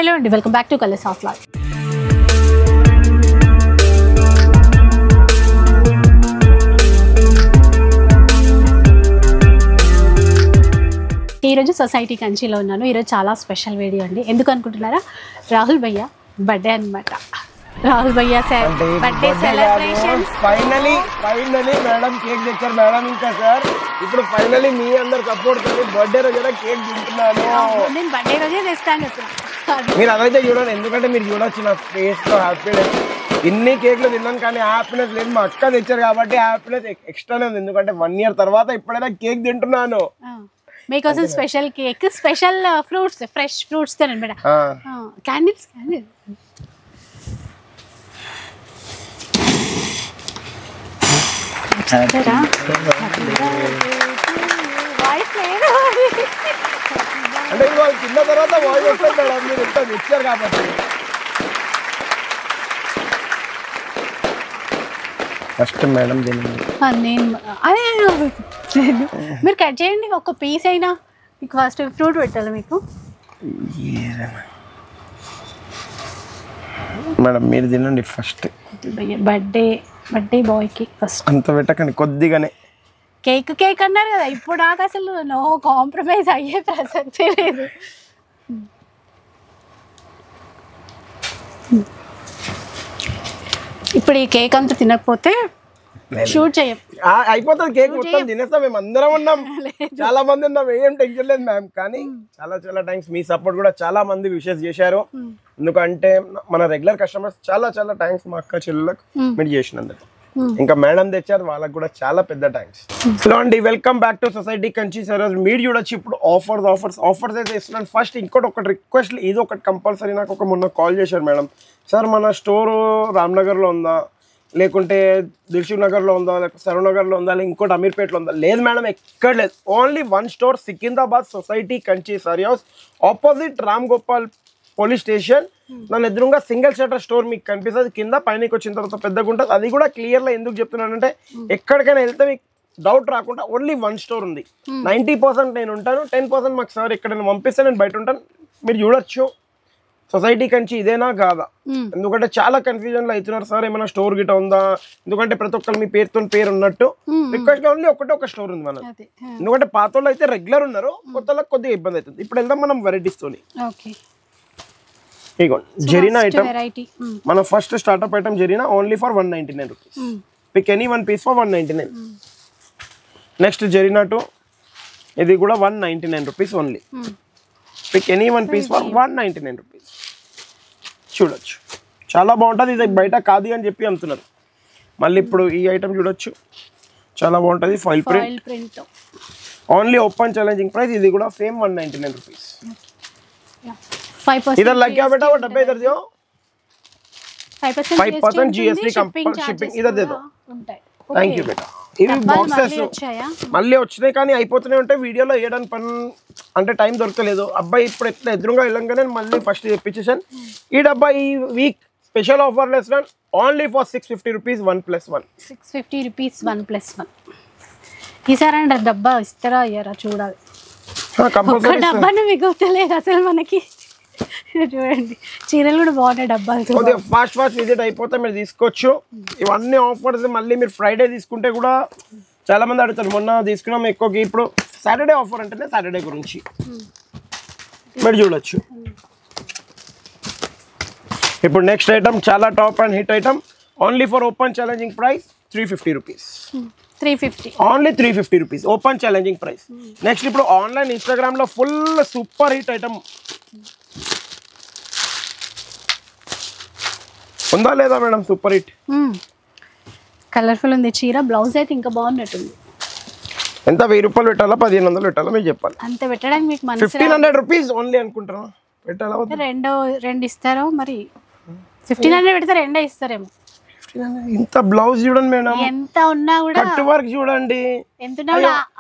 Hello అండి, welcome back to colours of life. ఈరోజు society కంచిలో ఉన్నాను. ఈరోజు చాలా స్పెషల్ వీడియో అండి. ఎందుకు అనుకుంటున్నారా? రాహుల్ భయ్య బర్త్డే అనమాట. రాహుల్ భయ్య sir birthday celebration. Finally madam cake తెచ్చారు మేడం. ఇంకా సార్ ఇప్పుడు ఫైనలీ మీ అందరు సపోర్ట్ తోని బర్త్డే రోజు కేక్ తింటున్నాను. నేను బర్త్డే రోజే తెస్తాను చెప్తున్నాను. మీరు అదైతే చూడండి, ఎందుకంటే మీరు చూడొచ్చు నా ఫేస్ లో హ్యాపీనెస్. ఇన్ని కేక్లు తిన్నాను కానీ హ్యాపీనెస్ లేదు. మా అక్క తెచ్చారు కాబట్టి హ్యాపీనెస్ ఎక్స్ట్రానే ఉంది. ఎందుకంటే 1 year తర్వాత ఇప్పుడైనా కేక్ తింటున్నాను. మీకోసం special cake, special fruits, fresh fruits తో అనమాట. క్యాండిల్స్ అంటే ఇవాళ తిన్న తర్వాత వాయిస్ వస్తుంది మేడం, మీరు ఎంత తెచ్చారు కాబట్టి. ఫస్ట్ మేడం మీరు కట్ చేయండి, ఒక పీస్ అయినా. మీకు ఫస్ట్ ఫ్రూట్ పెట్టాలి. మీకు మేడం మీరు తినండి ఫస్ట్. బర్త్డే బాయ్కి ఫస్ట్ అంత పెట్టకండి, కొద్దిగానే. కేక్ అన్నారు కదా, ఇప్పుడు నాకు అసలు నో కాంప్రమైజ్ అయ్యే ప్రసక్తే లేదు. ఇప్పుడు ఈ కేక్ అంతా తినకపోతే షూట్ చేయం, అయిపోతుంది. కేక్ మొత్తం తినేస్తాం. మేము అందరం ఉన్నాం, చాలా మంది ఉన్నాం, ఏం టెన్షన్ లేదు మ్యామ్. కానీ చాలా చాలా థ్యాంక్స్, మీ సపోర్ట్ కూడా చాలా మంది విషెస్ చేశారు. ఎందుకంటే మన రెగ్యులర్ కస్టమర్స్ చాలా చాలా థ్యాంక్స్ మా అక్క చెల్లెలకు మీరు చేసినందుకు. ఇంకా మేడం తెచ్చారు, వాళ్ళకి కూడా చాలా పెద్ద థ్యాంక్స్. హలో అండి, welcome back to society Kanchi. Sir మీరు చూడొచ్చు ఇప్పుడు ఆఫర్స్ అయితే ఇస్తున్నాను. ఫస్ట్ ఇంకోటి రిక్వెస్ట్, ఇది ఒకటి కంపల్సరీ. నాకు మొన్న కాల్ చేశారు మేడం, సార్ మన స్టోరు రామ్నగర్లో ఉందా, లేకుంటే దిల్సుఖ్ నగర్లో ఉందా, లేకపోతే సరూనగర్లో ఉందా, లేక ఇంకోటి అమీర్పేటలో ఉందా? లేదు మేడం, ఎక్కడ లేదు. Only 1 store, Secunderabad society Kanchi sari house, opposite Ram Gopal police station. నన్ను ఎదురుగా సింగిల్ షటర్ స్టోర్ మీకు కనిపిస్తుంది. కింద పైనకి వచ్చిన తర్వాత పెద్దగా ఉంటుంది. అది కూడా క్లియర్గా ఎందుకు చెప్తున్నానంటే, ఎక్కడికైనా వెళ్తే మీకు డౌట్ రాకుండా ఓన్లీ 1 స్టోర్ ఉంది. 90% నేను ఉంటాను, 10% మాకు సార్ ఎక్కడైనా పంపిస్తే నేను బయట ఉంటాను. మీరు చూడొచ్చు సొసైటీ కంచి ఇదేనా కాదా. ఎందుకంటే చాలా కన్ఫ్యూజన్ లో అవుతున్నారు, సార్ ఏమైనా స్టోర్ గిట ఉందా. ఎందుకంటే ప్రతి ఒక్కరు మీ పేరుతో పేరు ఉన్నట్టు రిక్వెస్ట్ ఓన్లీ ఒక స్టోర్ ఉంది మన. ఎందుకంటే పాత వాళ్ళు అయితే రెగ్యులర్ ఉన్నారు, కొత్త వాళ్ళకి కొద్దిగా ఇబ్బంది అవుతుంది. ఇప్పుడు వెళ్దాం మనం వెరైటీస్ తోని. జెరీనా ఐటమ్ మన first startup item Zarina, only for 199 rupees. Pick any 1 piece for 199. Next Zarina 2, ఇది కూడా 199 rupees only. Pick any 1 piece for 199 rupees. చూడొచ్చు చాలా బాగుంటుంది. ఇది బయట కాదు అని చెప్పి అమ్ముతున్నారు. మళ్ళీ ఇప్పుడు ఈ ఐటమ్ చూడొచ్చు, చాలా బాగుంటుంది. Foil print, only open challenging price. ఇది కూడా సేమ్ 199 रुपीस. इधर लग गया बेटा वो डब्बे इधर दियो. 5% GST शिपिंग इधर दे दो. థ్యాంక్ యూ బేటా. ఇవి బాక్సెస్ మళ్ళీ వచ్చినాయి కానీ అయిపోతూనే ఉంటాయి. వీడియోలో వేయడానికి పని అంటే టైం దొరకలేదు. అబ్బాయి ఇప్పుడు ఎట్లా ఎదురుగా వెళ్ళంగానే మళ్ళీ ఫస్ట్ తెప్పించేసాను. ఈ డబ్బా ఈ week special offer less run only for 650 rupees 1+1. 650 rupees 1+1. ఈసారి అంటే డబ్బా ఇస్తారా అయ్యారా చూడాలి. డబ్బాను మిగులుతలేదు అసలు మనకి. చూడండి చీరలు కూడా బాగున్నాయి డబ్బాలు. ఫాస్ట్ విజిట్ అయిపోతే మీరు తీసుకోవచ్చు. ఇవన్నీ ఆఫర్స్ మళ్ళీ మీరు ఫ్రైడే తీసుకుంటే కూడా చాలా మంది అడుగుతారు. మొన్న తీసుకున్నాం ఎక్కువకి. ఇప్పుడు సాటర్డే ఆఫర్ అంటేనే సాటర్డే గురించి మీరు చూడొచ్చు. ఇప్పుడు నెక్స్ట్ ఐటమ్ చాలా top and hit item, only for open challenging price 350 rupees. 350 only 350 rupees open challenging price. Next ఇప్పుడు ఆన్లైన్ ఇన్స్టాగ్రామ్ లో ఫుల్ సూపర్ హిట్ ఐటమ్ ఉందా లేదా మేడం? సూపర్ హిట్, కలర్ఫుల్ ఉంది చీర. బ్లౌజ్ అయితే ఇంకా బాగున్నట్టుంది. ఎంత 1000 రూపాయలు పెట్టాలా 1500 పెట్టాలా మీరు చెప్పాలి. అంత పెట్టడానికి మీకు 1500 రూపీస్ ఓన్లీ అనుకుంటారా? పెట్టాలా? రెండు ఇస్తారో మరి. 1500 పెడితే రెండే ఇస్తారేమో. ఇంత బ్లౌజ్ చూడండి మేడం, ఎంత ఉన్నా కూడా కట్ వర్క్ చూడండి.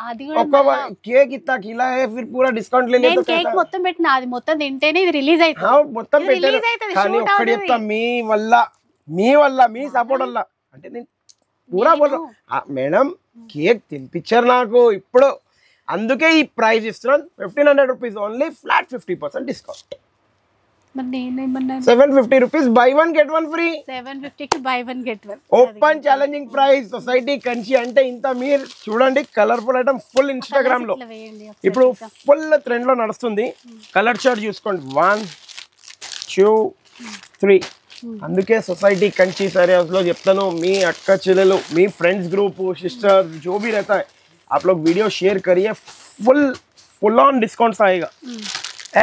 అది కూడా కేక్ ఇత్తా కిలా ఫిర్ పూరా డిస్కౌంట్ లే లేతో కేక్ మొత్తం పెట్టినా అది మొత్తం తింటేనే ఇది రిలీజ్ అవుతుంది. మొత్తం పెట్టారు కానీ ఒక్కటి చెప్తా, మీ వల్ల మీ సపోర్ట్ వల్ల అంటే నేను పూరా బోల్ మేడం కేక్ తినిపించారు నాకు ఇప్పుడు, అందుకే ఈ ప్రైస్ ఇస్తున్నాను. 1500 రూపీస్ ఓన్లీ, ఫ్లాట్ 50% డిస్కౌంట్. మరి నేనేమన్నా 750 రూపీస్ బై 1 గెట్ 1 ఫ్రీ 750 కి by 1 get 1 open challenging price society Kanchi అంటే ఇంత. మీరు చూడండి కలర్ఫుల్ ఐటమ్ ఫుల్ ఇన్స్టాగ్రామ్ లో ఇప్పుడు ఫుల్ ట్రెండ్ లో నడుస్తుంది. కలర్ చార్ట్ చూసుకోండి 1 2 3. అందుకే సొసైటీ కంచి सारे లో చెప్తాను మీ అక్క చెల్లెలు మీ ఫ్రెండ్స్ గ్రూప్ సిస్టర్ जो भी रहता है आप लोग वीडियो शेयर करिए. फुल ऑन डिस्काउंट्स आएगा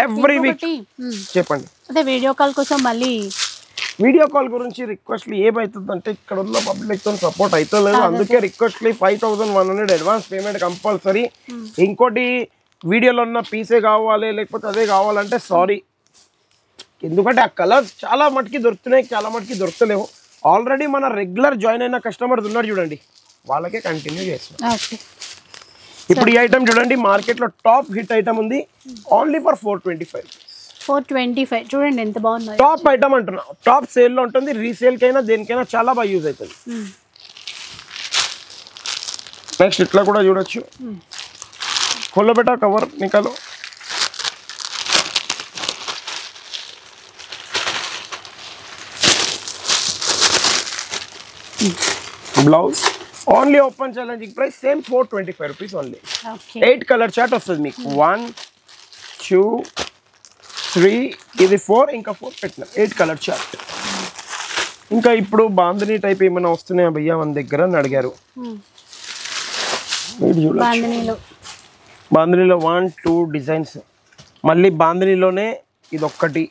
एवरी वीक. చెప్పండి అదే వీడియో కాల్ కోసం మళ్ళీ వీడియో కాల్ గురించి రిక్వెస్ట్లు ఏమవుతుందంటే ఇక్కడ ఉన్న పబ్లిక్ తో సపోర్ట్ అవుతలేదు. అందుకే రిక్వెస్ట్లీ 5100 అడ్వాన్స్ పేమెంట్ కంపల్సరీ. ఇంకోటి వీడియోలో ఉన్న పీసే కావాలి లేకపోతే అదే కావాలంటే సారీ, ఎందుకంటే ఆ కలర్స్ చాలా మటుకి దొరుకుతున్నాయి, చాలా మటుకి దొరకలేవు. ఆల్రెడీ మన రెగ్యులర్ జాయిన్ అయిన కస్టమర్స్ ఉన్నారు చూడండి, వాళ్ళకే కంటిన్యూ చేస్తున్నాం. ఇప్పుడు ఈ ఐటమ్ చూడండి మార్కెట్లో టాప్ హిట్ ఐటమ్ ఉంది, ఓన్లీ ఫర్ 425. చూడండి ఎంత బాగుంది. టాప్ ఐటమ్ అంటున్నా, టాప్ సేల్ లో ఉంటుంది. రీసేల్ కైనా దేనికైనా చాలా బాగా యూజ్ అవుతుంది. నెక్స్ట్ ఇట్లా కూడా చూడొచ్చు. खोलो बेटा कवर निकालो. Blouse only open challenging price same 425 rupees only. 8 colour chart వస్తుంది మీకు. 1 2 3 ఇది 4 ఇంకా 4 పెట్టిన 8 కలర్ చార్ట్. ఇంకా ఇప్పుడు బాంధనీ టైప్ ఏమైనా వస్తున్నాయా భయ్యా మన దగ్గర అని అడిగారు. బాంధనీలో 1 2 డిజైన్స్. మళ్ళీ బాంధనీలోనే ఇదొక్కటి,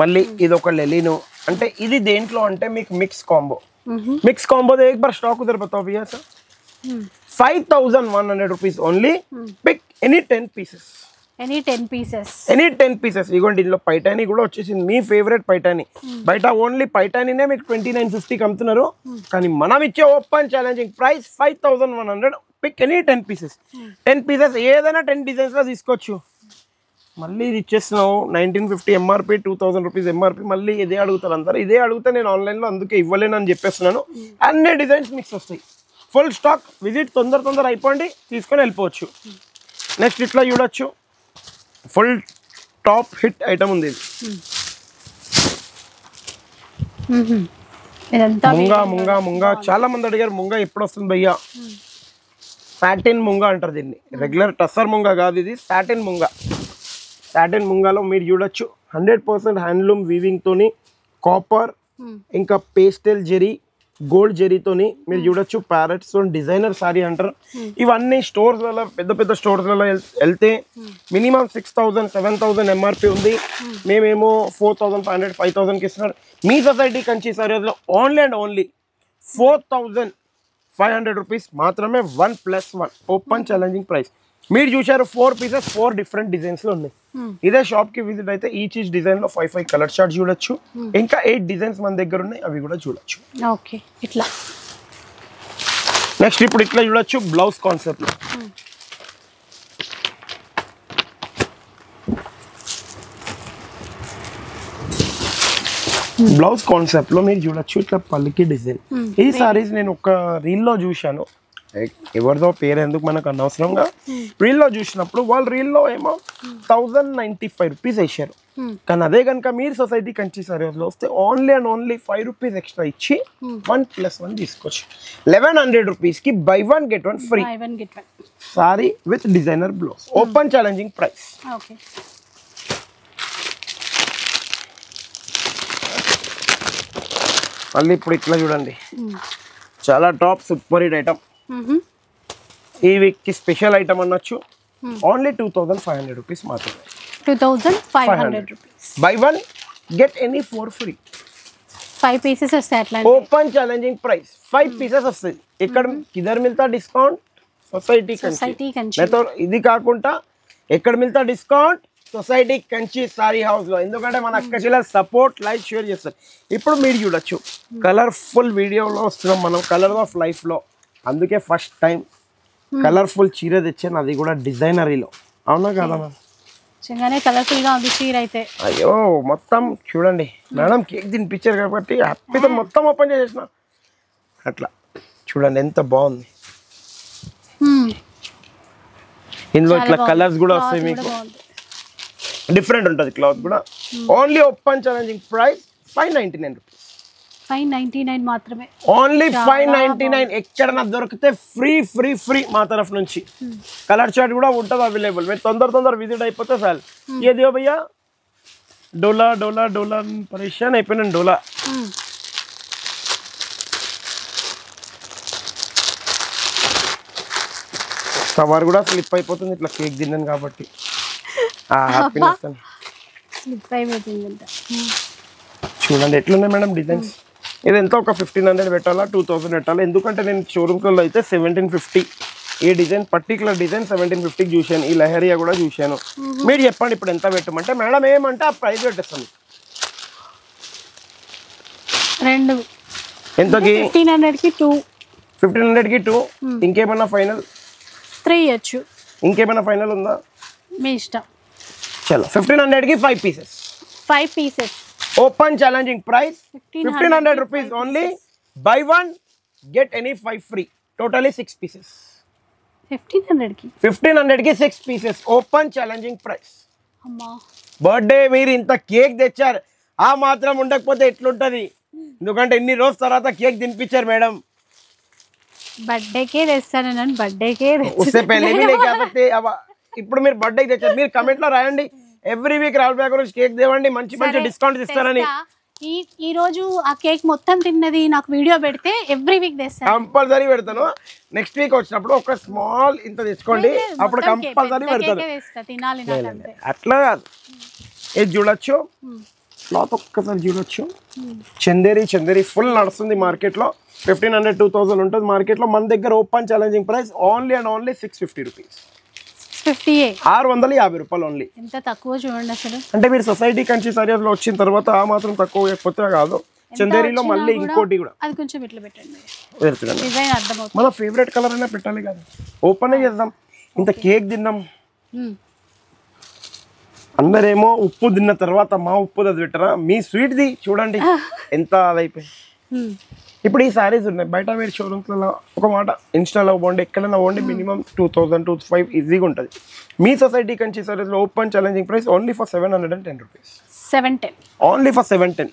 మళ్ళీ ఇదొక లెలినో. అంటే ఇది దేంట్లో అంటే మీకు మిక్స్ కాంబో. मिक्स कॉम्बो एक बार स्टॉक उधर बताओ भैया sir. 5100 rupees only. Pick any 10 pieces. Any 10 pieces. ఇగోండి ఇందులో పైటానీ కూడా వచ్చేసింది, మీ ఫేవరెట్ పైటానీ. బయట ఓన్లీ పైటానీనే మీకు 2950కి అమ్ముతున్నారు, కానీ మనం ఇచ్చే open challenging price 5100. Pick any 10 pieces. 10 pieces ఏదైనా 10 డిజైన్స్ లో తీసుకోవచ్చు. మళ్ళీ ఇది ఇచ్చేస్తున్నావు 1950 ఎంఆర్పి, 2000 రూపీస్ ఎంఆర్పి. మళ్ళీ ఇదే అడుగుతారు అందరు, ఇదే అడిగితే నేను ఆన్లైన్లో అందుకే ఇవ్వలేను అని చెప్పేస్తున్నాను. అన్ని డిజైన్స్ మిక్స్ వస్తాయి, ఫుల్ స్టాక్. విజిట్ తొందర అయిపోండి, తీసుకొని వెళ్ళిపోవచ్చు. నెక్స్ట్ ఇట్లా చూడొచ్చు, ఫుల్ టాప్ హిట్ ఐటమ్ ఉంది ఇది. ముంగా చాలా మంది అడిగారు ముంగా ఎప్పుడు వస్తుంది భయ్యా. సాటిన్ ముంగా అంటారు దీన్ని, రెగ్యులర్ టస్సర్ ముంగా కాదు ఇది, సాటిన్ ముంగా. సాటిన్ ముంగాలో మీరు చూడొచ్చు 100% హ్యాండ్లూమ్ వీవింగ్ తోని, కాపర్ ఇంకా పేస్టల్ జెరీ, గోల్డ్ జెరీతోని మీరు చూడొచ్చు. ప్యారెట్స్ డిజైనర్ సారీ అంటారు. ఇవన్నీ స్టోర్స్లలో పెద్ద స్టోర్స్లలో వెళ్తే మినిమం 6000 7000 ఎంఆర్పి ఉంది. మేమేమో 4500 5000కి ఇస్తున్నారు. మీ సొసైటీ కంచి సారీస్లో ఓన్లీ అండ్ ఓన్లీ 4500 రూపీస్ మాత్రమే. 1+1 ఓపెన్ ఛాలెంజింగ్ ప్రైస్. మీరు చూసారు 4 పీసెస్ 4 డిఫరెంట్ డిజైన్స్ లో ఉన్నాయి. ఇదే షాప్ కి విజిట్ అయితే ఈచ్ డిజైన్ లో 5 కలర్ చార్ట్ చూడొచ్చు. ఇంకా 8 డిజైన్స్ మన దగ్గర ఉన్నాయి, అవి కూడా చూడొచ్చు. ఓకే ఇట్లా. నెక్స్ట్ ఇప్పుడు ఇట్లా చూడొచ్చు బ్లౌజ్ కాన్సెప్ట్ లో. బ్లౌజ్ కాన్సెప్ట్ లో మీరు చూడొచ్చు ఇట్లా పల్లికి డిజైన్. ఈ సారీస్ నేను ఒక రీల్ లో చూశాను, ఎవరిదో పేరు ఎందుకు మనకు అనవసరంగా. రీల్లో చూసినప్పుడు వాళ్ళు రీల్లో ఏమో 1095 రూపీస్ వేసారు, కానీ అదే కనుక మీరు సొసైటీ కంచి సారీస్లో వస్తే only and only 5 rupees extra ఇచ్చి 1+1 తీసుకోవచ్చు. 1100 రూపీస్కి by 1 get 1 free sorry with designer blouse. Open challenging price. మళ్ళీ ఇప్పుడు ఇట్లా చూడండి, చాలా టాప్ సూపర్ హిట్ ఐటమ్. ఈ వీక్ కి స్పెషల్ ఐటమ్ అనొచ్చు. ఓన్లీ 2500 రూపీస్ మాత్రమే. 2500 rupees. By 1 get any 4 free. 5 pieces వస్తాయి అట్లా. ఓపెన్ ఛాలెంజింగ్ ప్రైస్ 5 పీసెస్ వస్తాయి. ఇక్కడ కిదర్ మిల్తా డిస్కౌంట్ సొసైటీ కంచి. ఇది కాకుండా ఎక్కడ మిల్తా discount society Kanchi sari house లో. ఎందుకంటే మన అక్క చెల్లెలు సపోర్ట్ లైక్ షేర్ చేస్తారు. ఇప్పుడు మీరు చూడొచ్చు కలర్ఫుల్ వీడియోలో వస్తున్నాం మనం, కలర్ ఆఫ్ లైఫ్ లో. అందుకే ఫస్ట్ టైం కలర్ఫుల్ చీర తెచ్చాను, అది కూడా డిజైనరీలో. అవునా కదా మ్యామ్? కలర్ఫుల్ గా ఉంది చీర అయితే. అయ్యో మొత్తం చూడండి మేడం, కేక్ తినిపించారు కాబట్టి హ్యాపీతో మొత్తం ఓపెన్ చేసేసిన. అట్లా చూడండి ఎంత బాగుంది. ఇందులో ఇట్లా కలర్స్ కూడా వస్తాయి మీకు. డిఫరెంట్ ఉంటుంది క్లాత్ కూడా. Only open challenging price 599 rupees. 599 మాత్రమే. ఓన్లీ 599. ఎక్కడన్నా దొరికితే ఫ్రీ ఫ్రీ ఫ్రీ మా తరఫు నుంచి. కలర్ చార్ట్ కూడా ఉంటుంది అవైలబుల్. మీరు తొందర విజిట్ అయిపోతే చాలు. ఏ దియో భయ్యా డోలా డోలా డోలా పరేషాన్ అయిపోయినాను డోలా. కవర్ కూడా స్లిప్ అయిపోతుంది ఇట్లా కేక్ తిన్నాను కాబట్టి. హ్యాపీనెస్ స్లిప్ అయిపోతుందంట. చూడండి ఎట్లున్నాయి మేడం డిజైన్స్. ఇది ఎంత ఒక 1500 పెట్టాలా 2000 పెట్టాలా? ఎందుకంటే నేను షోరూమ్స్లో అయితే 1750 ఈ డిజైన్ పర్టికులర్ డిజైన్ 1750 చూశాను. ఈ లహరియా కూడా చూశాను. మీరు చెప్పండి ఇప్పుడు ఎంత పెట్టమంటే మేడం ఏమంటే ఆ ప్రైస్ పెట్టేస్తాను. రెండు ఎంతకి? 1500కి 2. 1500కి 2. ఇంకేమన్నా ఫైనల్? 3 ఇవ్వచ్చు. ఇంకేమైనా ఫైనల్ ఉందా? మీ ఇష్టం. చలో 1500కి 5 pieces. 5 pieces. Open challenging price 1500 rupees only. Buy 1 get any 5 free. Totally 6 pieces. 1500కి 6 పీసెస్. Open challenging price. అమ్మా బర్త్డే మీరు ఇంత కేక్ తెచ్చారు, ఆ మాత్రం ఉండకపోతే ఎట్లుంటది? ఎందుకంటే ఇన్ని రోజుల తర్వాత కేక్ తినిపించారు మేడం. బర్త్డేకే తెస్తాను నేను. బర్త్డేకే उससे पहले भी लेके आ सकते. अब ఇప్పుడు మీరు బర్త్డే తెచ్చారు, మీరు కమెంట్ లో రాయండి ఎవ్రీ వీక్ రాహుల్ భాయ్ గారు కేక్ దేవండి, మంచి మంచి డిస్కౌంట్ ఇస్తారని. ఈ రోజు ఆ కేక్ మొత్తం తిన్నది నాకు వీడియో పెడితే ఎవ్రీ వీక్ తెస్తాను. కంపల్సరీ పెడతాను. నెక్స్ట్ వీక్ వచ్చినప్పుడు ఒక స్మాల్ ఇంత తెచ్చుకోండి, అప్పుడు కంపల్సరీ పెడతాను. తినాలి నాకంటే. అట్లా కాదు, ఇది చూడొచ్చు క్లాత్ ఒక్కసారి చూడొచ్చు. చందేరి ఫుల్ నడుస్తుంది మార్కెట్ లో. 1500 2000 ఉంటుంది మార్కెట్ లో. మన దగ్గర open challenging price only and only 650 rupees. 650 రూపాయలు ఓన్లీ. ఎంత తక్కువ చూడండి అసలు. అంటే మీరు సొసైటీ కంచి సారీస్ లో వచ్చిన తర్వాత ఆ మాత్రం తక్కువ లేకపోతే కాదు. చందేరిలో మళ్ళీ ఇంకోటి కూడా అది కొంచెం ఇట్లా పెట్టండి. డిజైన్ అర్థమవుతుంది. మన ఫేవరెట్ కలర్ అయినా పెట్టాలి కదా. ఓపెన్ చేద్దాం. ఇంత కేక్ తిన్నాం, అందరేమో ఉప్పు తిన్న తర్వాత మా ఉప్పు అది పెట్టరా, మీ స్వీట్ ది చూడండి ఎంత అదైపోయింది. ఇప్పుడు ఈ సారీస్ ఉన్నాయి బయట వేరే షోరూమ్స్లలో. ఒక మాట ఇన్స్టాలో పోండి, ఎక్కడైనా పోండి, మినిమం 2000 2500 ఈజీగా ఉంటుంది. మీ సొసైటీ కంచి సారీస్లో open challenging price only for 710 rupees. 710 only for 710.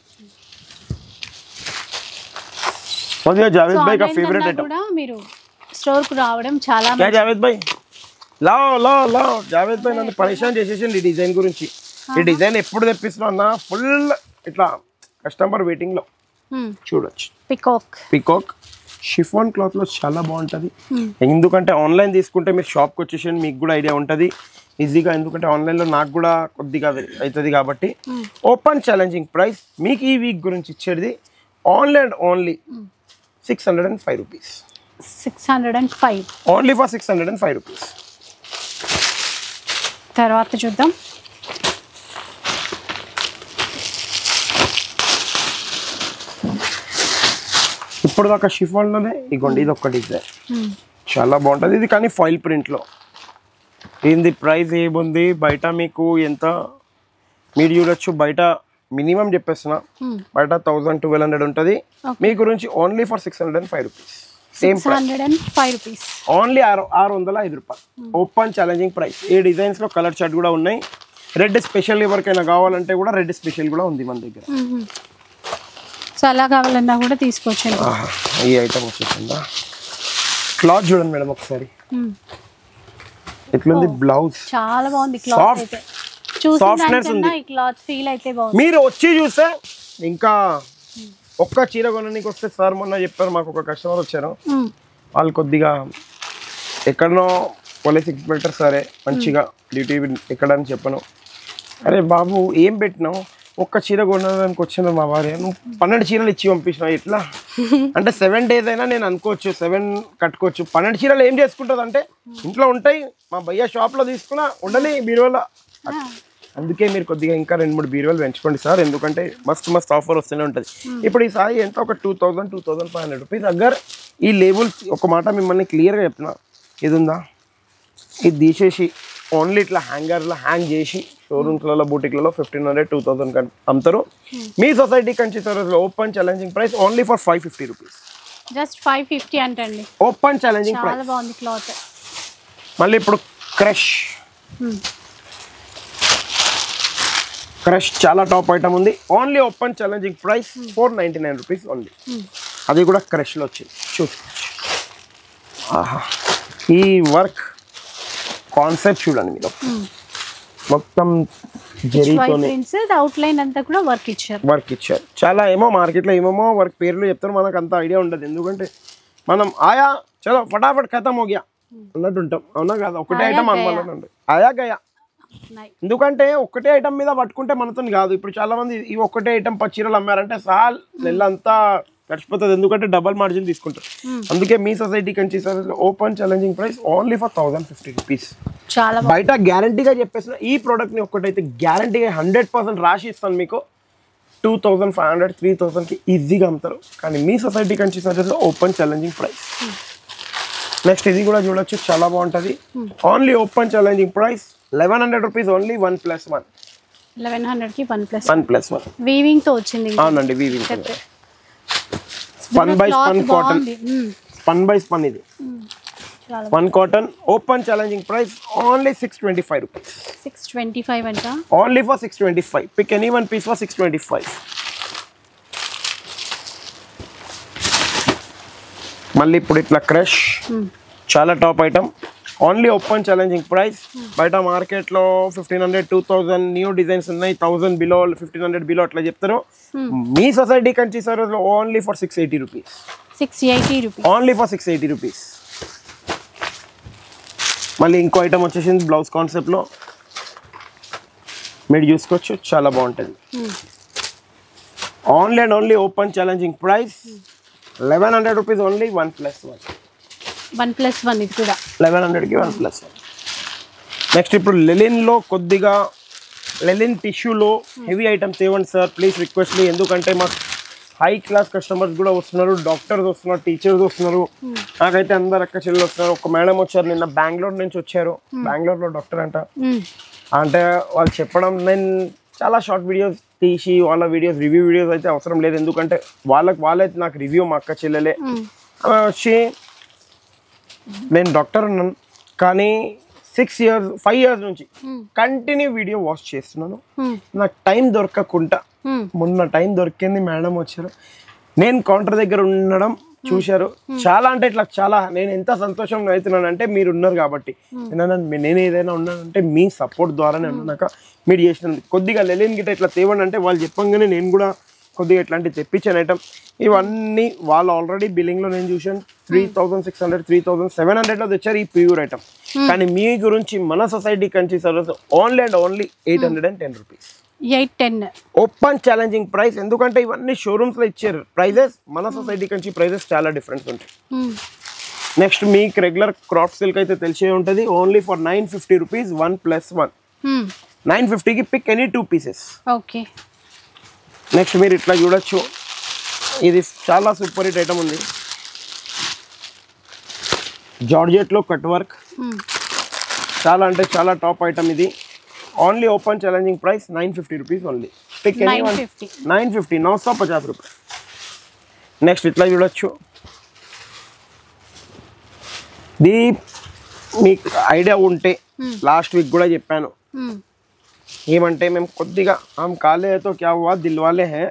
Javed భాయ్ కా ఫేవరెట్ ఐటమ్. మీరు స్టోర్ కు రావడం చాలా జావేద్ భాయ్ లావ్ జావేద్ భాయ్ నన్ను పరేషాన్ చేసేసింది ఈ డిజైన్ గురించి. ఈ డిజైన్ ఎప్పుడు తెప్పిస్తున్నా అన్న, ఫుల్ ఇట్లా కస్టమర్ వెయిటింగ్ లో. చూడొచ్చు పికాక్ షిఫాన్ క్లాత్ లో చాలా బాగుంటది. ఎందుకంటే ఆన్లైన్ తీసుకుంటే మీరు షాప్కి వచ్చేసి మీకు కూడా ఐడియా ఉంటుంది ఈజీగా. ఎందుకంటే ఆన్లైన్ లో నాకు కూడా కొద్దిగా అవుతుంది కాబట్టి. ఓపెన్ ఛాలెంజింగ్ ప్రైస్ మీకు ఈ వీక్ గురించి ఇచ్చేది only 605 rupees. 605 only for 605 rupees. తర్వాత చూద్దాం. ఇప్పుడు దాకా షిఫాన్లోనే ఇగోండి, ఇది ఒక్క డిజైన్ చాలా బాగుంటుంది. ఇది కానీ ఫాయిల్ ప్రింట్లో. ఏంది ప్రైస్ ఏముంది బయట మీకు ఎంత మీరు చూడొచ్చు. బయట మినిమం చెప్పేస్తున్నా, బయట 1000-1200 ఉంటుంది. మీ గురించి only for 605 rupees. Same rupees only 605 రూపాయలు. Open challenging price. ఈ డిజైన్స్ లో కలర్ చార్ట్ కూడా ఉన్నాయి. రెడ్ స్పెషల్ ఎవరికైనా కావాలంటే కూడా రెడ్ స్పెషల్ కూడా ఉంది మన దగ్గర. సో అలా కావాలన్నా కూడా తీసుకోవచ్చు. ఈ ఐటమ్ వచ్చేసిందా. క్లాత్ చూడండి మేడం ఒకసారి ఎట్లుంది. బ్లౌజ్ చాలా బాగుంది. క్లాత్ అయితే సాఫ్ట్నెస్ ఉంది. ఈ క్లాత్ ఫీల్ అయితే బాగుంది. మీరు వచ్చి చూస్తే ఇంకా ఒక్క చీర కొనడానికి వస్తే సార్ మొన్న చెప్పారు, మాకు ఒక కస్టమర్ వచ్చారు, వాళ్ళు కొద్దిగా ఎక్కడనో పోలీస్ ఇన్స్పెక్టర్ సరే మంచిగా డ్యూటీ ఎక్కడని చెప్పను. అరే బాబు ఏం పెట్టినావు, ఒక్క చీర కొనడానికి వచ్చిన మా భార్య, నువ్వు 12 చీరలు ఇచ్చి పంపించినావు ఎట్లా అంటే 7 days అయినా నేను అనుకోవచ్చు 7 కట్టుకోవచ్చు. 12 చీరలు ఏం చేసుకుంటుంది అంటే ఇంట్లో ఉంటాయి, మా భయ్య షాప్లో తీసుకున్నా ఉండని బీరువాలో. అందుకే మీరు కొద్దిగా ఇంకా 2-3 బీరువాలు పెంచుకోండి సార్, ఎందుకంటే మస్తు ఆఫర్ వస్తూనే ఉంటుంది. ఇప్పుడు ఈ సారీ ఎంత ఒక 2000-2500 రూపీస్. అగ్గర్ ఈ లేబుల్స్ ఒక మాట మిమ్మల్ని క్లియర్గా చెప్తున్నా, ఇది ఉందా ఇది తీసేసి ఓన్లీ ఇట్లా హ్యాంగర్లో హ్యాంగ్ చేసి షోరూమ్స్లలో బూటిక్లలో 1500-2000 అమ్ముతారు. మీ సొసైటీ కంచి సర్వీస్లో open challenging price only for 550 rupees. Just 550 అంటండి. Open challenging price. చాలా బాగుంది క్లాత్. మళ్ళీ ఇప్పుడు క్రష్ క్రష్ చాలా టాప్ ఐటమ్ ఉంది. Only open challenging price 499 rupees only. అది కూడా క్రష్లో వచ్చింది. చూసుకోవచ్చు. ఆహా, ఈ వర్క్ కాన్సెప్ట్ చూడండి మీరు. మొత్తం జరీతోనే అవుట్లైన్ అంతా కూడా వర్క్ ఇచ్చారు. చాలా ఏమో మార్కెట్లో ఏమేమో వర్క్ పేర్లు చెప్తారు, మనకు అంత ఐడియా ఉండదు. ఎందుకంటే మనం ఆయా చలో ఫటాఫట్ ఖతం హోగ్యా అన్నట్టు ఉంటాం. అవునా కదా? ఒకటే ఐటమ్ అనుకోవాలండి, ఆయా గయా. ఎందుకంటే ఒకటే ఐటమ్ మీద పట్టుకుంటే మనతో కాదు. ఇప్పుడు చాలా మంది ఈ ఒక్కటే ఐటమ్ 10 చీరలు అమ్మారంటే సాల్ నెలంతా గడిచిపోతుంది. ఎందుకంటే డబల్ మార్జిన్ తీసుకుంటారు. అందుకే మీ society Kanchi saris open challenging price only for 1050 rupees. బయట గ్యారంటీగా చెప్పేసిన ఈ ప్రోడక్ట్ని ఒక్కటైతే గ్యారంటీగా 100% రాసి ఇస్తాను మీకు. 2500 3000కి ఈజీగా అమ్ముతారు. కానీ మీ సొసైటీ కంచి సర్వీస్లో ఓపెన్ ఛాలెంజింగ్ ప్రైస్. నెక్స్ట్ ఇది కూడా చూడొచ్చు, చాలా బాగుంటుంది. Only open challenging price 1100 rupees only 1+1. 1100కి 1+1 వీవింగ్ తో వచ్చింది. అవునండి, weaving spun by spun cotton, spun by spun. ఇది 1 cotton open challenging price only 625 rupees. 625 అంట, only for 625. Pick any one piece for 625. మళ్ళీ ఇప్పుడు ఇట్లా క్రష్ చాలా top item. Only open challenging price. బయట మార్కెట్లో 1500 2000 న్యూ డిజైన్స్ ఉన్నాయి. 1000 బిలో 1500 బిలో అట్లా చెప్తారు. మీ సొసైటీ కంచి సర్వీస్లో only for 680 rupees. 680 rupees only for 680 rupees. మళ్ళీ ఇంకో ఐటమ్ వచ్చేసింది బ్లౌజ్ కాన్సెప్ట్లో. మీరు చూసుకోవచ్చు, చాలా బాగుంటుంది. Only and only open challenging price 1100 rupees only 1+1. 1+1 ఇది కూడా 1100కి 1+1. నెక్స్ట్ ఇప్పుడు లెలిన్లో కొద్దిగా లెలిన్ టిష్యూలో హెవీ ఐటమ్స్ ఇవ్వండి సార్ ప్లీజ్, రిక్వెస్ట్. ఎందుకంటే మాకు హై క్లాస్ కస్టమర్స్ కూడా వస్తున్నారు, డాక్టర్స్ వస్తున్నారు, టీచర్స్ వస్తున్నారు. నాకైతే అందరు అక్క చెల్లెలు వస్తున్నారు. ఒక మేడం వచ్చారు నిన్న బెంగళూరు నుంచి వచ్చారు. బెంగళూరులో డాక్టర్ అంట. అంటే వాళ్ళు చెప్పడం, నేను చాలా షార్ట్ వీడియోస్ తీసి వాళ్ళ వీడియోస్ రివ్యూ వీడియోస్ అయితే అవసరం లేదు. ఎందుకంటే వాళ్ళైతే నాకు రివ్యూ మా అక్క చెల్లెలే వచ్చి, నేను డాక్టర్ ఉన్నాను కానీ 5 years నుంచి కంటిన్యూ వీడియో వాచ్ చేస్తున్నాను. నాకు టైం దొరకకుండా మొన్న టైం దొరికింది, మేడం వచ్చారు. నేను కౌంటర్ దగ్గర ఉండడం చూశారు. చాలా అంటే ఇట్లా చాలా నేను ఎంత సంతోషంగా అవుతున్నాను అంటే మీరు ఉన్నారు కాబట్టి. నేను ఏదైనా ఉన్నానంటే మీ సపోర్ట్ ద్వారానే ఉన్నాక మీరు చేసినందుకు. కొద్దిగా లెలిన్ గిట్ట ఇట్లా తేవండి అంటే వాళ్ళు చెప్పంగానే నేను కూడా కొద్దిగా ఇట్లాంటివి తెప్పించాను ఐటమ్. ఇవన్నీ వాళ్ళు ఆల్రెడీ బిల్లింగ్లో నేను చూసాను 3600 3700లో తెచ్చారు ఈ ప్యూర్ ఐటమ్. కానీ మీ గురించి మన society Kanchi saris only and only 810 rupees. 810 open challenging price. ఎందుకంటే ఇవన్నీ షోరూమ్స్ లో ఇచ్చారు ప్రైజెస్, మన సొసైటీ కంచి ప్రైజెస్ చాలా డిఫరెన్స్ ఉంటాయి. నెక్స్ట్ మీకు రెగ్యులర్ క్రాఫ్ట్ సిల్క్ అయితే తెలిసే ఉంటుంది. Only for 950 rupees 1+1. 950కి pick any 2 pieces. Okay. Next మీరు ఇట్లా చూడొచ్చు, ఇది చాలా సూపర్ హిట్ ఐటమ్ ఉంది. జార్జెట్లో కట్ వర్క్, చాలా అంటే చాలా టాప్ ఐటమ్ ఇది. Only open challenging price 950 rupees only. Pick any one 950 950 rupees. Next ఇట్లా చూడొచ్చు, మీకు ఐడియా ఉంటే లాస్ట్ వీక్ కూడా చెప్పాను ఏమంటే మేము కొద్దిగా కాలేతో క్యా హువా దిల్వాలే హే,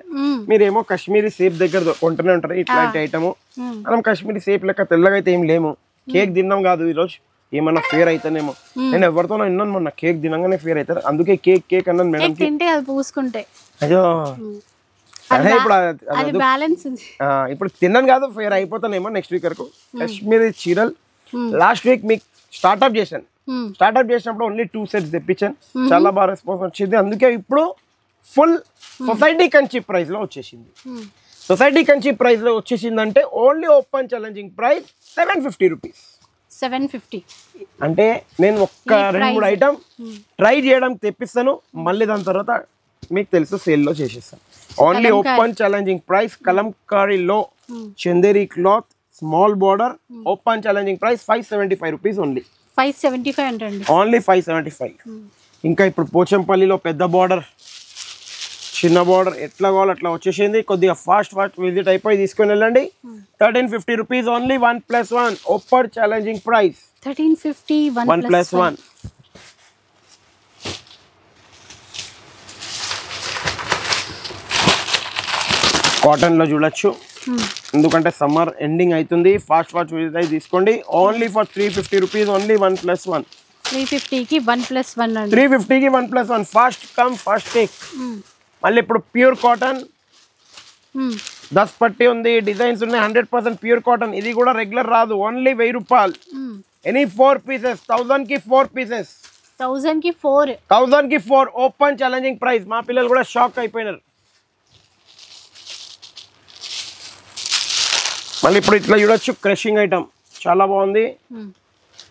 మీరేమో కాశ్మీరీ సేప్ దగ్గర కొంటూనే ఉంటారు ఇట్లాంటి ఐటమ్. మనం కాశ్మీరీ సేప్ లెక్క తెల్లగా అయితే ఏం లేము. కేక్ తిన్నాం కాదు ఈరోజు, ఏమన్నా ఫేర్ అయితేనేమో. నేను ఎవరితోనో విన్నాను మొన్న కేక్ తినంగానే ఫేర్ అవుతారు, అందుకే కేక్ అన్నాను మేడం. అయ్యో అదే ఇప్పుడు తిన్నాను కాదు ఫేర్ అయిపోతానేమో నెక్స్ట్ వీక్ వరకు. కాశ్మీరీ చీరలు లాస్ట్ వీక్ మీకు స్టార్ట్అప్ చేశాను. స్టార్ట్అప్ చేసినప్పుడు ఓన్లీ 2 sets తెప్పించాను, చాలా బాగా రెస్పాన్స్ వచ్చింది. అందుకే ఇప్పుడు ఫుల్ సొసైటీ కంచి ప్రైస్ లో వచ్చేసింది. సొసైటీ కంచి ప్రైస్ లో వచ్చేసింది అంటే only open challenging price 750 rupees. 750 అంటే నేను ఒక్క 2-3 ఐటమ్ ట్రై చేయడం తెప్పిస్తాను, మళ్ళీ దాని తర్వాత మీకు తెలుసు సేల్లో చేసేస్తాను. ఓన్లీ ఓపెన్ ఛాలెంజింగ్ ప్రైస్ కలంకారీలో Chanderi cloth small border open challenging price 575 rupees only. 575 అంటండి, ఓన్లీ 575. ఇంకా ఇప్పుడు పోచంపల్లిలో పెద్ద బార్డర్ చిన్న బార్డర్ ఎట్లా కావాలి అట్లా వచ్చేసింది. కొద్దిగా ఫాస్ట్ విజిట్ అయిపోయి తీసుకొని వెళ్ళండి. 1350 rupees only 1+1 open challenging price. 1350 1+1. Cotton లో చూడొచ్చు, ఎందుకంటే సమ్మర్ ఎండింగ్ అవుతుంది. ఫాస్ట్ తీసుకోండి. Only for 350 rupees, only 1+1. 350కి 1+1 అండి. 350కి 1+1. Fast come fast take. మళ్ళీ ఇప్పుడు ప్యూర్ కాటన్ 10 పట్టి ఉంది, డిజైన్స్ ఉన్నాయి. 100% ప్యూర్ కాటన్. ఇది కూడా రెగ్యులర్ రాదు, ఓన్లీ 1000 రూపాయలు. ఎనీ 4 పీసెస్, 1000కి 4 పీసెస్. 1000కి 4. 1000కి 4 ఓపెన్ ఛాలెంజింగ్ ప్రైస్. మా పిల్లలు కూడా షాక్ అయిపోయినారు. మళ్ళీ ఇప్పుడు ఇట్లా చూడొచ్చు, క్రషింగ్ ఐటమ్ చాలా బాగుంది.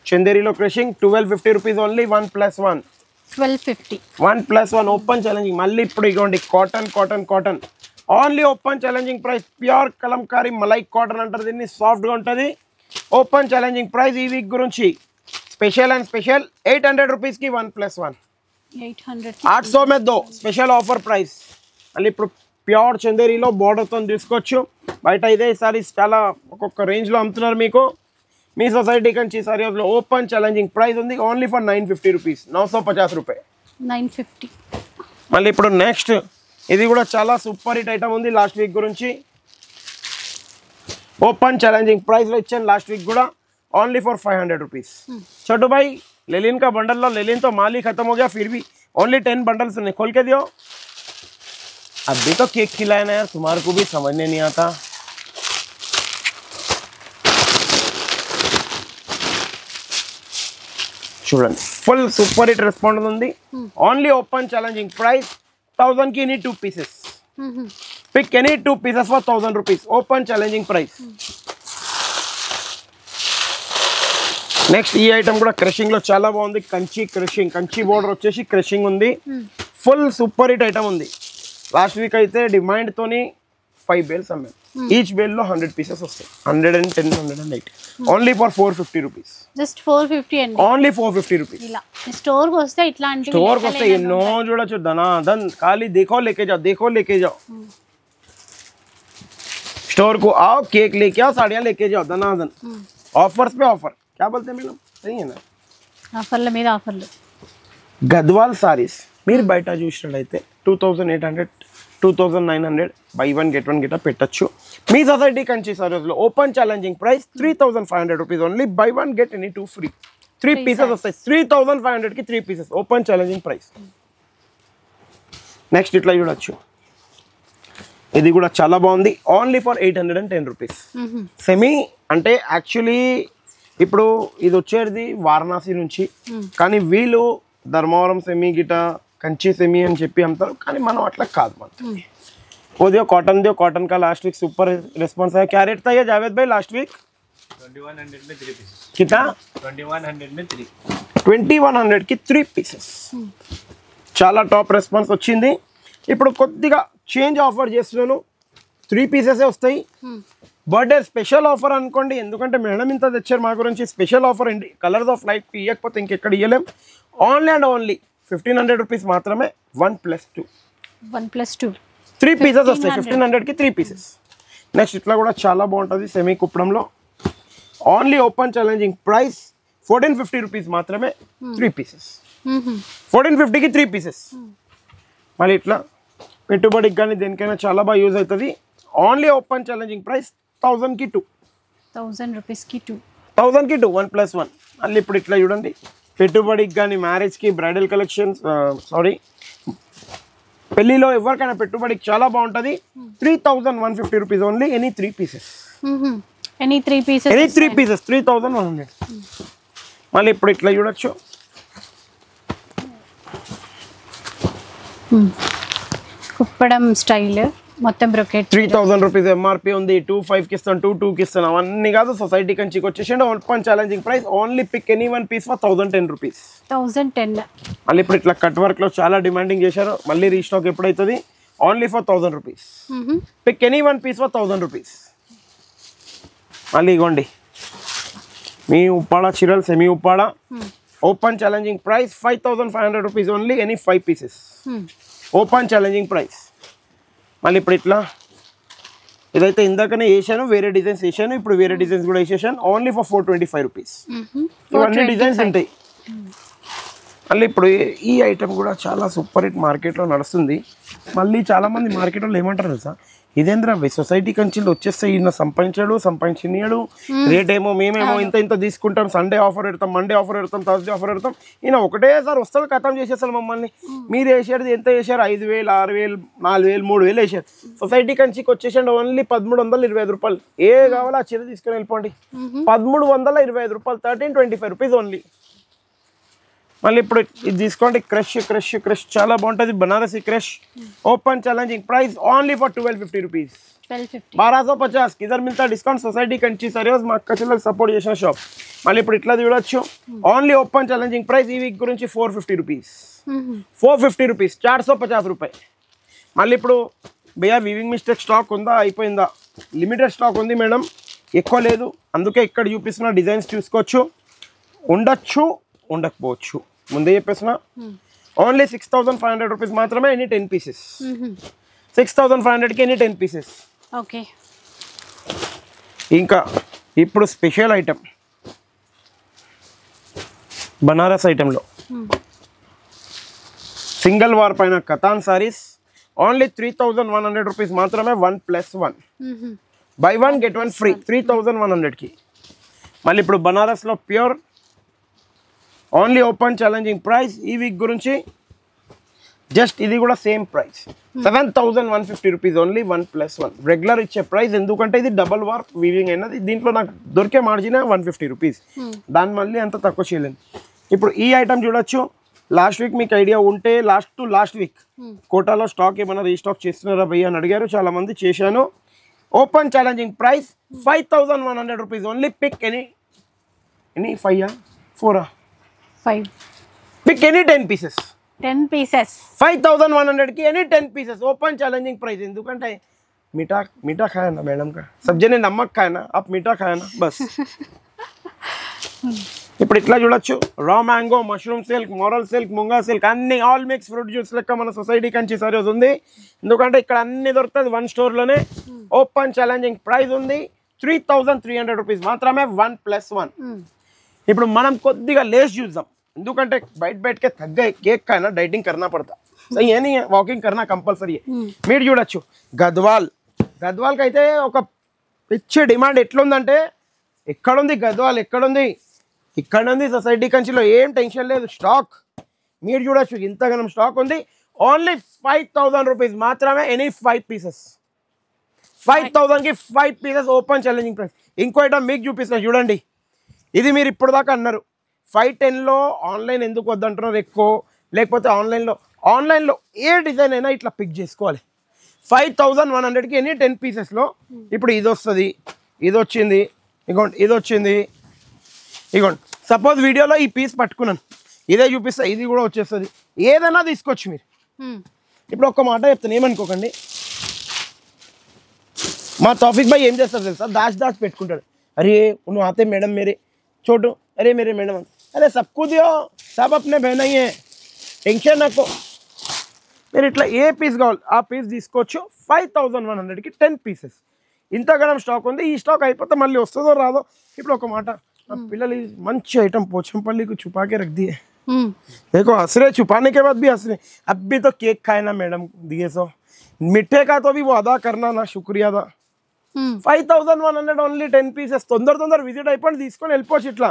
చందేరిలో crushing 1250 rupees, only 1+1. 1250. 1+1 open challenging. మళ్ళీ ఇప్పుడు ఇగోండి cotton cotton cotton, only open challenging price. Pure Kalamkari మలై కాటన్ అంటారు దీన్ని, సాఫ్ట్గా ఉంటుంది. ఓపెన్ ఛాలెంజింగ్ ప్రైస్ ఈ వీక్ గురించి స్పెషల్ అండ్ స్పెషల్ 800 రూపీస్కి 1+1. 800 में 2 స్పెషల్ ఆఫర్ ప్రైస్. మళ్ళీ ఇప్పుడు ప్యూర్ చందేరిలో బోర్డర్తో తీసుకోవచ్చు. బయట ఇదే సారీస్ చాలా ఒక్కొక్క రేంజ్లో అమ్ముతున్నారు మీకు. మీ society Kanchi sari open challenging price ఉంది, ఓన్లీ ఫర్ 950 రూపీస్. 950 రూపాయ. 950. మళ్ళీ ఇప్పుడు నెక్స్ట్ ఇది కూడా చాలా సూపర్ హిట్ ఐటమ్ ఉంది లాస్ట్ వీక్ గురించి. ఓపెన్ ఛాలెంజింగ్ ప్రైస్లో ఇచ్చాను లాస్ట్ వీక్ కూడా, ओनली फॉर 500 रुपीज. छोटू भाई लेलिन का बंडल लो, लेलिन तो माल ही खत्म हो गया, फिर भी ओनली 10 बंडल्स खोल के दियो. अभी तो केक खिलाए ना यार, तुम्हारे को भी समझने नहीं आता. చూడండి ఫుల్ సూపర్ హిట్ రెస్పాండ్ ఉంది. ఓన్లీ ఓపెన్ ఛాలెంజింగ్ ప్రైస్ 1000 की any 2 pieces. Pick any 2 pieces for 1000 rupees. Open challenging price. Next ఈ ఐటమ్ కూడా క్రషింగ్ లో చాలా బాగుంది. కంచి క్రషింగ్, కంచి బోర్డర్ వచ్చేసి క్రషింగ్ ఉంది. ఫుల్ సూపర్ హిట్ ఐటమ్ ఉంది. లాస్ట్ వీక్ అయితే డిమాండ్ తోని 5 బేల్స్ అమ్మాం. ఈచ్ బేల్ లో 100 పీసెస్ వస్తాయి. 110, 108. Only for 450 rupees. జస్ట్ 450 అండి. Only 450 rupees. ఇలా స్టోర్ కి వస్తే ఇట్లాంటి స్టోర్ కి వస్తే ఎన్నో చూడొచ్చు. దన్ ఖాళీ देखो लेके जाओ, देखो लेके जाओ. स्टोर को आओ, केक लेके आओ, साड़ियां लेके जाओ, दनादन. ऑफर्स पे ऑफर. क्या बोलते हैं मैडम, सही है ना? ఆఫర్ల మీద ఆఫర్లు. గద్వాల్ సారీస్ మీరు బయట చూసినట్లయితే 2800, 2900 బై 1 గెట్ 1 గిట పెట్టచ్చు. మీ సొసైటీ కంచి సారీస్ లో open challenging price 3500 rupees. Only buy 1 get any 2 free. 3 pieces వస్తాయి. 3500 కి 3 pieces open challenging price. Next ఇట్లా చూడొచ్చు, ఇది కూడా చాలా బాగుంది. Only for 810 rupees. సెమీ అంటే యాక్చువల్లీ ఇప్పుడు ఇది వచ్చేది వారణాసి నుంచి, కానీ వీళ్ళు ధర్మవరం సెమీ గిట కంచి సెమీ అని చెప్పి అమ్ముతారు, కానీ మనం అట్లా కాదు. మనం वो दियो कॉटन, दियो कॉटन का लास्ट वीक सुपर रिस्पांस है. क्या रेट था ये जावेद भाई लास्ट वीक? 2100 में 3 पीसेस. कितना? 2100 में 3. 2100 की 3 పీసెస్. చాలా టాప్ రెస్పాన్స్ వచ్చింది. ఇప్పుడు కొద్దిగా చేంజ్ ఆఫర్ చేస్తున్నాను. 3 పీసెసే వస్తాయి. బర్త్డే స్పెషల్ ఆఫర్ అనుకోండి, ఎందుకంటే మేడం ఇంత తెచ్చారు మా గురించి. స్పెషల్ ఆఫర్ అండి. కలర్స్ ఆఫ్ లైఫ్ ఇవ్వకపోతే ఇంకెక్కడ ఇవ్వలేం. ఓన్లీ అండ్ ఓన్లీ 1500 రూపీస్ మాత్రమే. 1+2. 1+2 3 పీసెస్ వస్తాయి. 1500 కి 3 పీసెస్. నెక్స్ట్ ఇట్లా కూడా చాలా బాగుంటుంది సెమీ కుప్పడంలో. Only open challenging price 1450 rupees మాత్రమే. 3 పీసెస్. 1450 కి 3 పీసెస్. మళ్ళీ ఇట్లా పెట్టుబడికి కానీ దేనికైనా చాలా బాగా యూజ్ అవుతుంది. ఓన్లీ ఓపెన్ ఛాలెంజింగ్ ప్రైస్ 1000 కి 2. 1000 రూపీస్కి 2. 1000 కి 2 1+1. మళ్ళీ ఇప్పుడు ఇట్లా చూడండి, పెట్టుబడికి కానీ మ్యారేజ్కి బ్రైడల్ కలెక్షన్స్, పెళ్లిలో ఎవరికైనా పెట్టుబడికి చాలా బాగుంటుంది. 3150 rupees. Only any 3 pieces. Any 3 pieces. Any 3 pieces 3100. మళ్ళీ ఇప్పుడు ఇట్లా చూడొచ్చు, కుప్పడం స్టైల్ మొత్తం బ్రొకెట్. 3000 రూపీస్ ఎంఆర్పి ఉంది. 25 కి ఇస్తాను, 22 కి ఇస్తాను. అవన్నీ కాదు, సొసైటీ కంచికి వచ్చేసిండు. Open challenging price. Only pick any 1 piece for 1010 rupees. 1010. మళ్ళీ ఇప్పుడు ఇట్లా కట్ వర్క్ లో చాలా డిమాండింగ్ చేశారు. మళ్ళీ రీస్టాక్ ఎప్పుడైతుంది? Only for 1000 rupees. Pick any 1 piece for 1000 rupees. మళ్ళీ ఇగోండి మీ ఉప్పాడ చీరలు, semi Uppada. Open challenging price 5500 rupees. Only any 5 pieces. Open challenging price. మళ్ళీ ఇప్పుడు ఇట్లా ఇదైతే ఇందాకనే వేసాను, వేరే డిజైన్స్ వేసాను, ఇప్పుడు వేరే డిజైన్స్ కూడా వేసేసాను. Only for 425 rupees. ఇవన్నీ డిజైన్స్ ఉంటాయి. మళ్ళీ ఇప్పుడు ఈ ఐటమ్ కూడా చాలా సూపర్ హిట్ మార్కెట్లో నడుస్తుంది. మళ్ళీ చాలా మంది మార్కెట్ వాళ్ళు ఏమంటారు తెలుసా, ఇదేంద్ర సొసైటీ కంచిలో వచ్చేస్తే ఈయన సంపాదించినీయడు, రేట్ ఏమో మేమేమో ఇంత తీసుకుంటాం, సండే ఆఫర్ పెడతాం, మండే ఆఫర్ పెడతాం, థర్స్డే ఆఫర్ పెడతాం, ఈయన ఒకటేసారి వస్తాడు ఖతం చేసేస్తారు మమ్మల్ని. మీరు వేసేది ఎంత వేసారు, 5,000, 6,000, 4,000, 3,000 వేసారు. సొసైటీ కంచికి వచ్చేసండి ఓన్లీ 1,325 రూపాయలు. ఏ కావాలో ఆ చీర తీసుకొని వెళ్ళిపోండి. 1,325 రూపాయలు, 1325 రూపీస్ ఓన్లీ. మళ్ళీ ఇప్పుడు ఇది తీసుకోండి, క్రష్ చాలా బాగుంటుంది, Banarasi crush. Open challenging price only for 1250 rupees, 1250. किधर मिलता डिस्काउंट, सोसाइटी कंची सरियोस మా అక్క చెల్లెలకు సపోర్ట్ చేసిన షాప్. మళ్ళీ ఇప్పుడు ఇట్లా చూడొచ్చు, ఓన్లీ ఓపెన్ ఛాలెంజింగ్ ప్రైస్ ఈ వీక్ గురించి 450 రూపీస్, 450 రూపీస్, 450 రూపాయలు. మళ్ళీ ఇప్పుడు భయ్యా వీవింగ్ మిస్టేక్ స్టాక్ ఉందా, అయిపోయిందా? లిమిటెడ్ స్టాక్ ఉంది మేడం, ఎక్కువ లేదు. అందుకే ఇక్కడ చూపిస్తున్న డిజైన్స్ చూసుకోవచ్చు, ఉండొచ్చు ఉండకపోవచ్చు. ముందే చెప్పేసిన ఓన్లీ 6,500 రూపీస్ మాత్రమే, ఎనీ 10 పీసెస్. 6,500కి ఎనీ 10 పీసెస్. ఓకే. ఇంకా ఇప్పుడు స్పెషల్ ఐటమ్ బనారస్ ఐటెంలో సింగిల్ వార్ పైన కతాన్ సారీస్ ఓన్లీ 3,100 రూపీస్ మాత్రమే, 1+1 బై 1 get 1 ఫ్రీ, 3,100కి. మళ్ళీ ఇప్పుడు బనారస్లో pure only open challenging price ఈ వీక్ గురించి జస్ట్ ఇది కూడా same price, 7,150 rupees only, 1+1 regular ఇచ్చే ప్రైస్. ఎందుకంటే ఇది డబల్ వార్ వీవింగ్ అయినది, దీంట్లో నాకు దొరికే మార్జిన్ 150 రూపీస్, దాని మళ్ళీ అంత తక్కువ చేయలేను. ఇప్పుడు ఈ ఐటమ్ చూడొచ్చు, లాస్ట్ వీక్ మీకు ఐడియా ఉంటే లాస్ట్ వీక్ కోటాలో స్టాక్ ఏమైనా రీస్టాక్ చేస్తున్నారా భయ్య అని అడిగారు చాలా మంది, చేశాను. Open challenging price 5,100 rupees only. Pick any 5 pick any 10 pieces, 10 pieces 5,100కి any 10 pieces open challenging price. ఎందుకంటే मीठा खाया ना मैडम का, सब जने नमक खाया ना, आप मीठा खाया ना बस. ఇప్పుడు ఇట్లా చూడొచ్చు, raw mango, mushroom silk, moral silk, munga silk, అన్ని ఆల్ మిక్స్ ఫ్రూట్ జ్యూస్ లెక్క మన సొసైటీ కంచి సారీస్ ఉంది. ఎందుకంటే ఇక్కడ అన్ని దొరుకుతుంది వన్ స్టోర్లోనే. ఓపెన్ ఛాలెంజింగ్ ప్రైస్ ఉంది 3,300 రూపీస్ మాత్రమే, 1+1. ఇప్పుడు మనం కొద్దిగా లేస్ చూద్దాం, ఎందుకంటే బయటకే తగ్గాయి, కేక్ కైనా డైటింగ్ करना पड़ता, सही है नहीं है, वॉकिंग करना कंपल्सरी है. మీరు చూడొచ్చు గద్వాల్కి అయితే ఒక పిచ్చి డిమాండ్ ఎట్లుందంటే, ఎక్కడుంది గద్వాల్, ఎక్కడుంది సొసైటీ కంచిలో, ఏం టెన్షన్ లేదు, స్టాక్ మీరు చూడొచ్చు ఇంతగానం స్టాక్ ఉంది. ఓన్లీ 5,000 రూపీస్ మాత్రమే, ఎనీ 5 పీసెస్, 5,000కి 5 పీసెస్ ఓపెన్ ఛాలెంజింగ్ ప్రైస్. ఇంకో ఐటమ్ మీకు చూపిస్తున్నా చూడండి, ఇది మీరు ఇప్పుడు దాకా అన్నారు 510లో ఆన్లైన్ ఎందుకు వద్దంటున్నారు ఎక్కువ, లేకపోతే ఆన్లైన్లో ఏ డిజైన్ అయినా ఇట్లా పిక్ చేసుకోవాలి. 5,100కి ఎనీ 10 పీసెస్లో ఇప్పుడు ఇది వస్తుంది, ఇది వచ్చింది, ఇగోండి. సపోజ్ వీడియోలో ఈ పీస్ పట్టుకున్నాను, ఇదే చూపిస్తా, ఇది కూడా వచ్చేస్తుంది, ఏదైనా తీసుకోవచ్చు మీరు. ఇప్పుడు ఒక్క మాట చెప్తాను, ఏమనుకోకండి, మా తౌఫిక్ భాయ్ ఏం చేస్తారు తెలుసా, దాచి పెట్టుకుంటాడు. అరే నువ్వు ఆతే మేడం మేరే छोटू, अरे मेरे मैडम, अरे सबको दियो, सब अपने बहन ही है, टेंशन नको. మీరు ఇట్లా ఏ పీస్ కావాలి ఆ పీస్ తీసుకోవచ్చు. 5,100కి 10 పీసెస్. ఇంతగానం స్టాక్ ఉంది, ఈ స్టాక్ అయిపోతే మళ్ళీ వస్తుందో రాదో. ఇప్పుడు ఒక మాట, పిల్లలు మంచి ఐటమ్ పోచంపల్లి को छुपा के रख दिए, देखो हंस रहे, छुपाने के बाद भी हंस रहे. अब भी तो केक खाए ना मैडम दिए, सो मिठे का तो भी वो अदा करना ना, शुक्रिया था. 5,100 ఓన్లీ 10 పీసెస్. తొందర విజిట్ అయిపోయి తీసుకొని వెళ్ళిపోవచ్చు ఇట్లా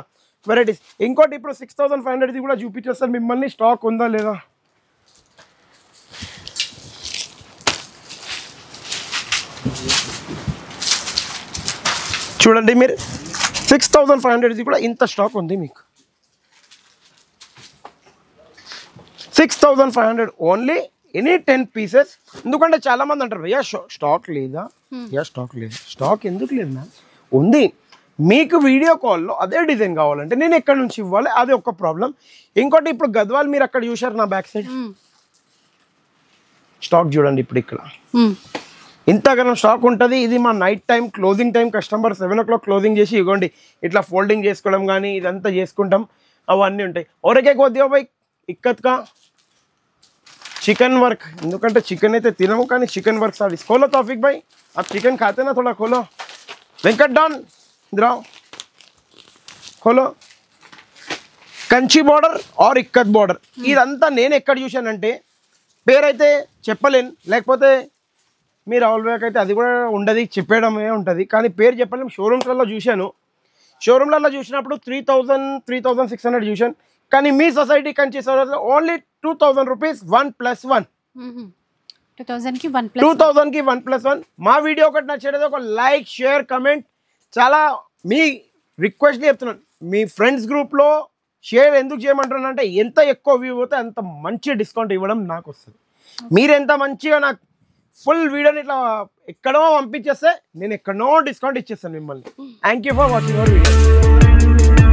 వెరైటీస్. ఇంకోటి ఇప్పుడు 6,500ది కూడా చూపించేస్తారు మిమ్మల్ని, స్టాక్ ఉందా లేదా. చూడండి మీరు, 6,500ది కూడా ఇంత స్టాక్ ఉంది మీకు. 6,500 ఓన్లీ, ఎనీ 10 పీసెస్. ఎందుకంటే చాలా మంది అంటారు భయ్యా స్టాక్ లేదా, స్టాక్ ఎందుకు లేదు మ్యామ్, ఉంది. మీకు వీడియో కాల్లో అదే డిజైన్ కావాలంటే నేను ఎక్కడి నుంచి ఇవ్వాలి, అది ఒక ప్రాబ్లం. ఇంకోటి ఇప్పుడు గద్వాల్ మీరు అక్కడ చూసారు నా బ్యాక్ సైడ్ స్టాక్ చూడండి, ఇప్పుడు ఇక్కడ ఇంతగానో స్టాక్ ఉంటుంది. ఇది మా night time closing time, customer 7 o'clock closing చేసి ఇవ్వండి ఇట్లా ఫోల్డింగ్ చేసుకోవడం కానీ ఇదంతా చేసుకుంటాం, అవన్నీ ఉంటాయి. ఒరకే కొద్దిగా పోయి ఇక్కత్కా चिकन वर्क, ఎందుకంటే చికెన్ అయితే తినము కానీ చికెన్ వర్క్ साड़ीज. खोलो तौफिक भाई, आप चिकन खाते ना, थोड़ा खोलो. वेंकट डॉन इधर आओ, खोलो. Kanchi border or ikat border, ఇదంతా నేను ఎక్కడ చూశానంటే పేరైతే చెప్పలేను, లేకపోతే మీ రాహుల్ భయ్యకి అయితే అది కూడా ఉండదు, చెప్పేయడమే ఉంటుంది. కానీ పేరు చెప్పలేము. షోరూమ్స్లలో చూశాను, షోరూమ్లలో చూసినప్పుడు 3000 3600 చూశాను. కానీ మీ సొసైటీ కంచి సర్వీస్లో ఓన్లీ 2000 రూపీస్ 1+1. 2000కి 1+1. మా వీడియో ఒకటి నచ్చేది ఒక లైక్, షేర్, కమెంట్. చాలా మీ రిక్వెస్ట్లీ చెప్తున్నాను, మీ ఫ్రెండ్స్ గ్రూప్లో షేర్ ఎందుకు చేయమంటున్నాను అంటే ఎంత ఎక్కువ వ్యూ పోతే అంత మంచి డిస్కౌంట్ ఇవ్వడం నాకు వస్తుంది. మీరు ఎంత మంచిగా నాకు ఫుల్ వీడియోని ఇట్లా ఎక్కడో పంపించేస్తే నేను ఎక్కడో డిస్కౌంట్ ఇచ్చేస్తాను మిమ్మల్ని. Thank you for watching our video.